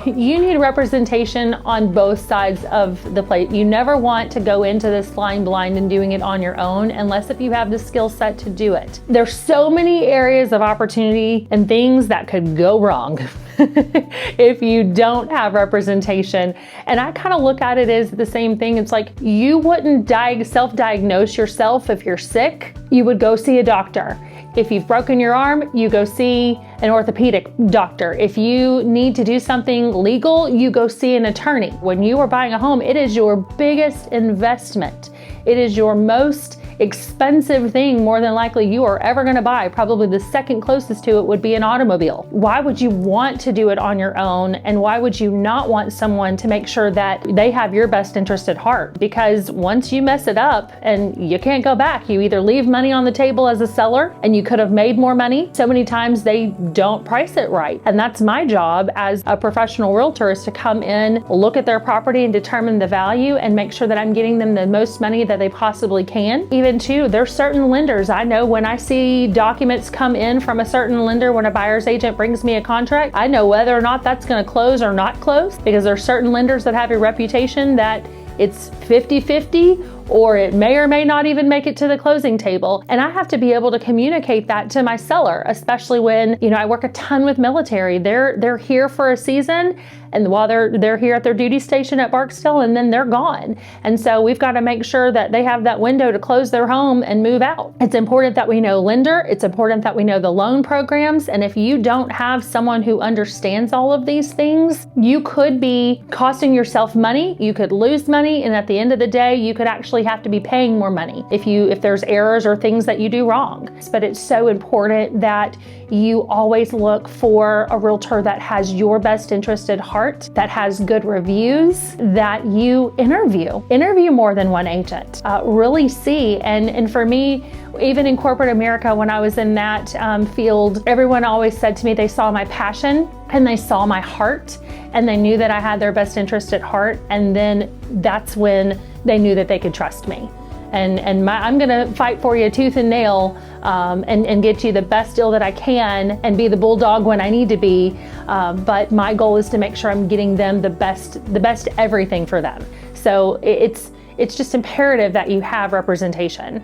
You need representation on both sides of the plate. You never want to go into this flying blind and doing it on your own unless if you have the skill set to do it. There's so many areas of opportunity and things that could go wrong if you don't have representation. And I kind of look at it as the same thing. It's like you wouldn't self-diagnose yourself if you're sick. You would go see a doctor. If you've broken your arm, you go see an orthopedic doctor. If you need to do something legal, you go see an attorney. When you are buying a home, it is your biggest investment. It is your most expensive thing more than likely you are ever going to buy. Probably the second closest to it would be an automobile. Why would you want to do it on your own? And why would you not want someone to make sure that they have your best interest at heart? Because once you mess it up and you can't go back, you either leave money on the table as a seller and you could have made more money. So many times they don't price it right. And that's my job as a professional realtor, is to come in, look at their property and determine the value and make sure that I'm getting them the most money that they possibly can. Even too, there's certain lenders, I know when I see documents come in from a certain lender, when a buyer's agent brings me a contract, I know whether or not that's going to close or not close, because there's certain lenders that have a reputation that it's 50-50, or it may or may not even make it to the closing table. And I have to be able to communicate that to my seller, especially when, I work a ton with military. They're here for a season, and while they're here at their duty station at Barksdale, and then they're gone. And so we've got to make sure that they have that window to close their home and move out. It's important that we know lender. It's important that we know the loan programs. And if you don't have someone who understands all of these things, you could be costing yourself money. You could lose money. And at the end of the day, you could actually have to be paying more money if there's errors or things that you do wrong. But it's so important that you always look for a realtor that has your best interest at heart, that has good reviews, that you interview more than one agent, really see. And for me, even in corporate America, when I was in that field, everyone always said to me they saw my passion and they saw my heart and they knew that I had their best interest at heart. And then that's when they knew that they could trust me. And I'm going to fight for you tooth and nail and get you the best deal that I can and be the bulldog when I need to be. But my goal is to make sure I'm getting them the best everything for them. So it's just imperative that you have representation.